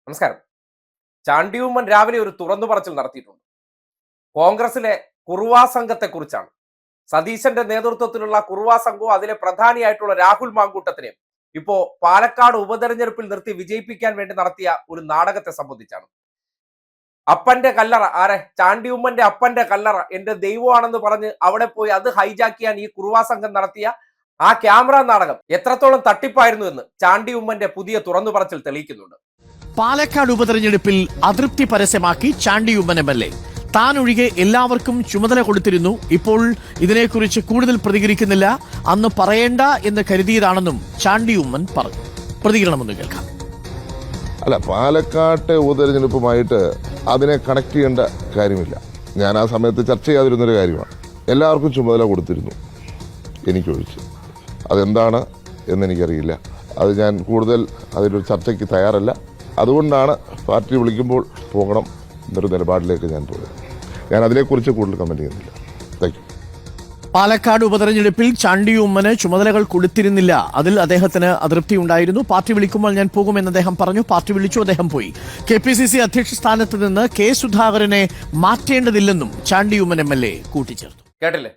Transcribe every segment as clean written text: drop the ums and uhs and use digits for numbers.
നമസ്കാരം. ചാണ്ടി ഉമ്മൻ രാവിലെ ഒരു തുറന്നു പറച്ചിൽ നടത്തിയിട്ടുണ്ട്. കോൺഗ്രസിലെ കുറുവാ സംഘത്തെക്കുറിച്ചാണ്. സതീശന്റെ നേതൃത്വത്തിലുള്ള കുറുവാ സംഘവും അതിലെ പ്രധാനിയായിട്ടുള്ള രാഹുൽ മാങ്കൂട്ടത്തിനെ ഇപ്പോ പാലക്കാട് ഉപതെരഞ്ഞെടുപ്പിൽ നിർത്തി വിജയിപ്പിക്കാൻ വേണ്ടി നടത്തിയ ഒരു നാടകത്തെ സംബന്ധിച്ചാണ്. അപ്പന്റെ കല്ലറ, ആരെ? ചാണ്ടി ഉമ്മന്റെ അപ്പന്റെ കല്ലറ എന്റെ ദൈവമാണെന്ന് പറഞ്ഞ് അവിടെ പോയി അത് ഹൈജാക്ക് ചെയ്യാൻ ഈ കുറുവാ സംഘം നടത്തിയ ആ ക്യാമറ നാടകം എത്രത്തോളം തട്ടിപ്പായിരുന്നു എന്ന് ചാണ്ടി ഉമ്മന്റെ പുതിയ തുറന്നു പറച്ചിൽ തെളിയിക്കുന്നുണ്ട്. പാലക്കാട് ഉപതെരഞ്ഞെടുപ്പിൽ അതൃപ്തി പരസ്യമാക്കി ചാണ്ടി ഉമ്മൻ MLA. താൻ ഒഴികെ എല്ലാവർക്കും ചുമതല കൊടുത്തിരുന്നു. ഇപ്പോൾ ഇതിനെക്കുറിച്ച് കൂടുതൽ പ്രതികരിക്കുന്നില്ല. അന്ന് പറയേണ്ട എന്ന് കരുതിയതാണെന്നും ചാണ്ടി ഉമ്മൻ പറഞ്ഞു. പ്രതികരണമൊന്നും കേൾക്കാം. അല്ല, പാലക്കാട്ടെ ഉപതെരഞ്ഞെടുപ്പുമായിട്ട് അതിനെ കണക്ട് ചെയ്യേണ്ട കാര്യമില്ല. ഞാൻ ആ സമയത്ത് ചർച്ച ചെയ്യാതിരുന്നൊരു കാര്യമാണ്. എല്ലാവർക്കും ചുമതല കൊടുത്തിരുന്നു, എനിക്കൊഴിച്ച്. അതെന്താണ് എന്നെനിക്കറിയില്ല. അത് ഞാൻ കൂടുതൽ അതിലൊരു ചർച്ചയ്ക്ക് തയ്യാറല്ല. അതുകൊണ്ടാണ് പാർട്ടി വിളിക്കുമ്പോൾ പോകണം എന്നൊരു നിലപാടിലേക്ക് ഞാൻ പോയത്. ഞാൻ അതിനെക്കുറിച്ച് കൂടുതൽ കമന്റ് ചെയ്യുന്നില്ല. Thank you. പാലക്കാട് ഉപതെരഞ്ഞെടുപ്പിൽ ചാണ്ടി ഉമ്മന് ചുമതലകൾ കൊടുത്തിരുന്നില്ല. അതിൽ അദ്ദേഹത്തിന് അതൃപ്തി ഉണ്ടായിരുന്നു. പാർട്ടി വിളിക്കുമ്പോൾ ഞാൻ പോകുമെന്ന് അദ്ദേഹം പറഞ്ഞു. പാർട്ടി വിളിച്ചു, അദ്ദേഹം പോയി. KPCC അധ്യക്ഷ സ്ഥാനത്ത് നിന്ന് K സുധാകരനെ മാറ്റേണ്ടതില്ലെന്നും ചാണ്ടി ഉമ്മൻ MLA കൂട്ടിച്ചേർത്തു. കേട്ടില്ലേ?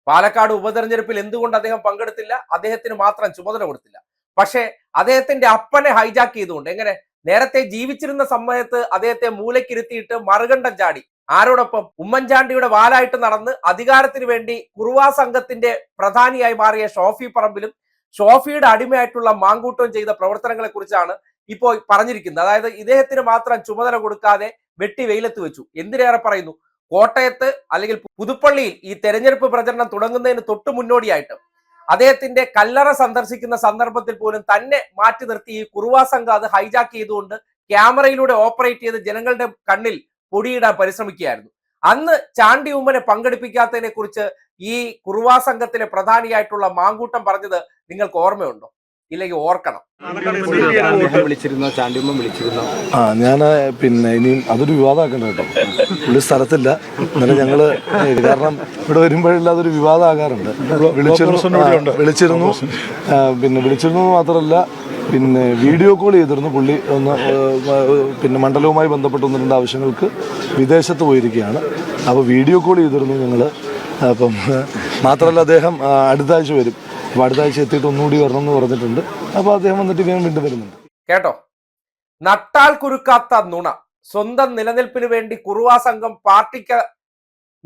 പാലക്കാട് ഉപതെരഞ്ഞെടുപ്പിൽ എന്തുകൊണ്ട് അദ്ദേഹം പങ്കെടുത്തില്ല? അദ്ദേഹത്തിന് മാത്രം ചുമതല കൊടുത്തില്ല. പക്ഷേ അദ്ദേഹത്തിന്റെ അപ്പനെ ഹൈജാക്ക് ചെയ്തുകൊണ്ട്, എങ്ങനെ? നേരത്തെ ജീവിച്ചിരുന്ന സമയത്ത് അദ്ദേഹത്തെ മൂലക്കിരുത്തിയിട്ട് മറുകണ്ഠം ചാടി. ആരോടൊപ്പം? ഉമ്മൻചാണ്ടിയുടെ വാലായിട്ട് നടന്ന് അധികാരത്തിന് വേണ്ടി കുറുവാ സംഘത്തിന്റെ പ്രധാനിയായി മാറിയ ഷോഫി പറമ്പിലും ഷോഫിയുടെ അടിമയായിട്ടുള്ള മാങ്കൂട്ടവും ചെയ്ത പ്രവർത്തനങ്ങളെ കുറിച്ചാണ് ഇപ്പോൾ പറഞ്ഞിരിക്കുന്നത്. അതായത് ഇദ്ദേഹത്തിന് മാത്രം ചുമതല കൊടുക്കാതെ വെട്ടി വെയിലത്ത് വെച്ചു. എന്തിനേറെ പറയുന്നു, കോട്ടയത്ത് അല്ലെങ്കിൽ പുതുപ്പള്ളിയിൽ ഈ തെരഞ്ഞെടുപ്പ് പ്രചരണം തുടങ്ങുന്നതിന് തൊട്ടു മുന്നോടിയായിട്ട് അദ്ദേഹത്തിന്റെ കല്ലറ സന്ദർശിക്കുന്ന സന്ദർഭത്തിൽ പോലും തന്നെ മാറ്റി നിർത്തി ഈ കുറുവാ സംഘം അത് ഹൈജാക്ക് ചെയ്തുകൊണ്ട് ക്യാമറയിലൂടെ ഓപ്പറേറ്റ് ചെയ്ത് ജനങ്ങളുടെ കണ്ണിൽ പൊടിയിടാൻ പരിശ്രമിക്കുകയായിരുന്നു. അന്ന് ചാണ്ടി ഉമ്മനെ പങ്കെടുപ്പിക്കാത്തതിനെ കുറിച്ച് ഈ കുറുവാ സംഘത്തിലെ പ്രധാനിയായിട്ടുള്ള മാങ്കൂട്ടം പറഞ്ഞത് നിങ്ങൾക്ക് ഓർമ്മയുണ്ടോ? ഇല്ലെങ്കിൽ ഓർക്കണം. ഞാൻ ഇനിയും അതൊരു വിവാദമാക്കണ്ട കേട്ടോ. പുള്ളി സ്ഥലത്തില്ല. എന്നാലും ഞങ്ങള് കാരണം ഇവിടെ വരുമ്പോഴല്ല അതൊരു വിവാദമാകാറുണ്ട്. വിളിച്ചിരുന്നു മാത്രമല്ല, വീഡിയോ കോൾ ചെയ്തിരുന്നു. പുള്ളി മണ്ഡലവുമായി ബന്ധപ്പെട്ട് 1-2 ആവശ്യങ്ങൾക്ക് വിദേശത്ത് പോയിരിക്കുകയാണ്. അപ്പോൾ വീഡിയോ കോൾ ചെയ്തിരുന്നു ഞങ്ങൾ. അപ്പം മാത്രമല്ല, അദ്ദേഹം അടുത്ത ആഴ്ച വരും. അപ്പോൾ അടുത്ത ആഴ്ച എത്തിയിട്ട് ഒന്നുകൂടി വരണം എന്ന് പറഞ്ഞിട്ടുണ്ട്. അപ്പോൾ അദ്ദേഹം വന്നിട്ട് വീണ്ടും വരുന്നുണ്ട്. കേട്ടോ, നട്ടാൽ കുരുക്കാത്ത നുണ. സ്വന്തം നിലനിൽപ്പിന് വേണ്ടി കുറുവാ സംഘം പാർട്ടിക്ക്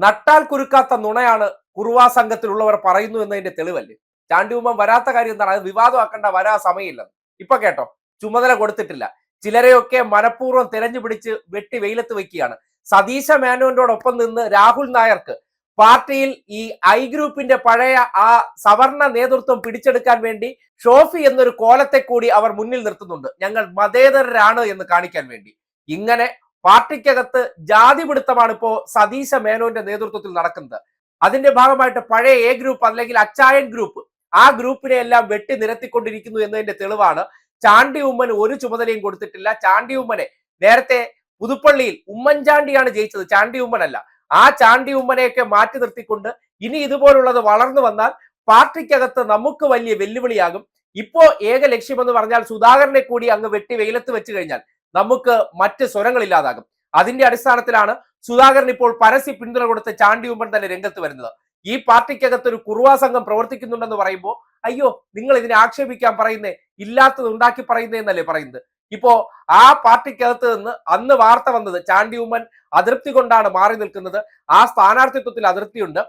നട്ടാൽ കുരുക്കാത്ത നുണയാണ് കുറുവാ സംഘത്തിലുള്ളവർ പറയുന്നു എന്നതിന്റെ തെളിവല്ലേ? ചാണ്ടി ഉമ്മൻ വരാത്ത കാര്യം എന്താണ്? അത് വിവാദമാക്കേണ്ട, വരാ സമയമില്ലെന്ന്. ഇപ്പൊ കേട്ടോ, ചുമതല കൊടുത്തിട്ടില്ല. ചിലരെയൊക്കെ മനഃപൂർവ്വം തെരഞ്ഞു പിടിച്ച് വെട്ടി വെയിലത്ത് വെക്കുകയാണ്. സതീശ മേനോനോടൊപ്പം നിന്ന് രാഹുൽ നായർക്ക് പാർട്ടിയിൽ ഈ ഐ ഗ്രൂപ്പിന്റെ പഴയ ആ സവർണ നേതൃത്വം പിടിച്ചെടുക്കാൻ വേണ്ടി ഷോഫി എന്നൊരു കോലത്തെ കൂടി അവർ മുന്നിൽ നിർത്തുന്നുണ്ട്. ഞങ്ങൾ മതേതരരാണ് എന്ന് കാണിക്കാൻ വേണ്ടി. ഇങ്ങനെ പാർട്ടിക്കകത്ത് ജാതി പിടുത്തമാണ് ഇപ്പോ സതീശ മേനോന്റെ നേതൃത്വത്തിൽ നടക്കുന്നത്. അതിന്റെ ഭാഗമായിട്ട് പഴയ A ഗ്രൂപ്പ് അല്ലെങ്കിൽ അച്ചായൻ ഗ്രൂപ്പ്, ആ ഗ്രൂപ്പിനെ എല്ലാം വെട്ടി നിരത്തിക്കൊണ്ടിരിക്കുന്നു എന്നതിന്റെ തെളിവാണ് ചാണ്ടി ഉമ്മന് ഒരു ചുമതലയും കൊടുത്തിട്ടില്ല. ചാണ്ടി ഉമ്മനെ നേരത്തെ പുതുപ്പള്ളിയിൽ ഉമ്മൻചാണ്ടിയാണ് ജയിച്ചത്, ചാണ്ടി ഉമ്മനല്ല. ആ ചാണ്ടി ഉമ്മനെയൊക്കെ മാറ്റി നിർത്തിക്കൊണ്ട് ഇനി ഇതുപോലുള്ളത് വളർന്നു വന്നാൽ പാർട്ടിക്കകത്ത് നമുക്ക് വലിയ വെല്ലുവിളിയാകും. ഇപ്പോ ഏക ലക്ഷ്യമെന്ന് പറഞ്ഞാൽ സുധാകരനെ കൂടി അങ്ങ് വെട്ടി വെയിലത്ത് വെച്ച് കഴിഞ്ഞാൽ നമുക്ക് മറ്റ് സ്വരങ്ങളില്ലാതാകും. അതിന്റെ അടിസ്ഥാനത്തിലാണ് സുധാകരൻ ഇപ്പോൾ പരസ്യ പിന്തുണ കൊടുത്ത് ചാണ്ടി ഉമ്മൻ തന്നെ രംഗത്ത് വരുന്നത്. ഈ പാർട്ടിക്കകത്ത് ഒരു കുറുവാ സംഘം പ്രവർത്തിക്കുന്നുണ്ടെന്ന് പറയുമ്പോൾ അയ്യോ, നിങ്ങൾ ഇതിനെ ആക്ഷേപിക്കാൻ പറയുന്നേ, ഇല്ലാത്തത് ഉണ്ടാക്കി പറയുന്നേ എന്നല്ലേ പറയുന്നത്. ഇപ്പോ ആ പാർട്ടിക്കകത്ത് നിന്ന് അന്ന് വാർത്ത വന്നത് ചാണ്ടി ഉമ്മൻ അതൃപ്തി കൊണ്ടാണ് മാറി നിൽക്കുന്നത്. ആ സ്ഥാനാർത്ഥിത്വത്തിൽ അതൃപ്തിയുണ്ട്.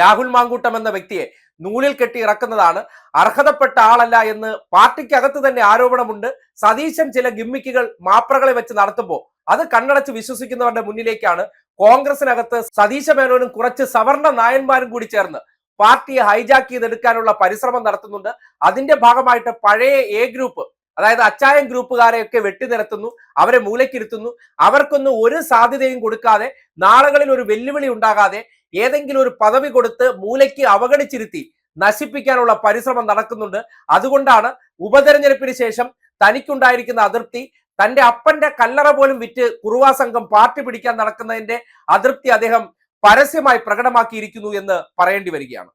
രാഹുൽ മാങ്കൂട്ടം എന്ന വ്യക്തിയെ നൂലിൽ കെട്ടി ഇറക്കുന്നതാണ്, അർഹതപ്പെട്ട ആളല്ല എന്ന് പാർട്ടിക്കകത്ത് തന്നെ ആരോപണമുണ്ട്. സതീശൻ ചില ഗിമ്മിക്കുകൾ മാപ്രകളെ വെച്ച് നടത്തുമ്പോൾ അത് കണ്ണടച്ച് വിശ്വസിക്കുന്നവരുടെ മുന്നിലേക്കാണ് കോൺഗ്രസിനകത്ത് സതീശ മേനോനും കുറച്ച് സവർണ നായന്മാരും കൂടി ചേർന്ന് പാർട്ടിയെ ഹൈജാക്ക് ചെയ്തെടുക്കാനുള്ള പരിശ്രമം നടത്തുന്നുണ്ട്. അതിന്റെ ഭാഗമായിട്ട് പഴയ A ഗ്രൂപ്പ്, അതായത് അച്ചായൻ ഗ്രൂപ്പുകാരെയൊക്കെ വെട്ടിനിരത്തുന്നു, അവരെ മൂലക്കിരുത്തുന്നു. അവർക്കൊന്നും ഒരു സാധ്യതയും കൊടുക്കാതെ, നാളുകളിൽ ഒരു വെല്ലുവിളി ഉണ്ടാകാതെ ഏതെങ്കിലും ഒരു പദവി കൊടുത്ത് മൂലയ്ക്ക് അവഗണിച്ചിരുത്തി നശിപ്പിക്കാനുള്ള പരിശ്രമം നടക്കുന്നുണ്ട്. അതുകൊണ്ടാണ് ഉപതെരഞ്ഞെടുപ്പിന് ശേഷം തനിക്കുണ്ടായിരിക്കുന്ന അതൃപ്തി, തന്റെ അപ്പന്റെ കല്ലറ പോലും വിറ്റ് കുറുവാ സംഘം പാർട്ടി പിടിക്കാൻ നടക്കുന്നതിന്റെ അതൃപ്തി അദ്ദേഹം പരസ്യമായി പ്രകടമാക്കിയിരിക്കുന്നു എന്ന് പറയേണ്ടി വരികയാണ്.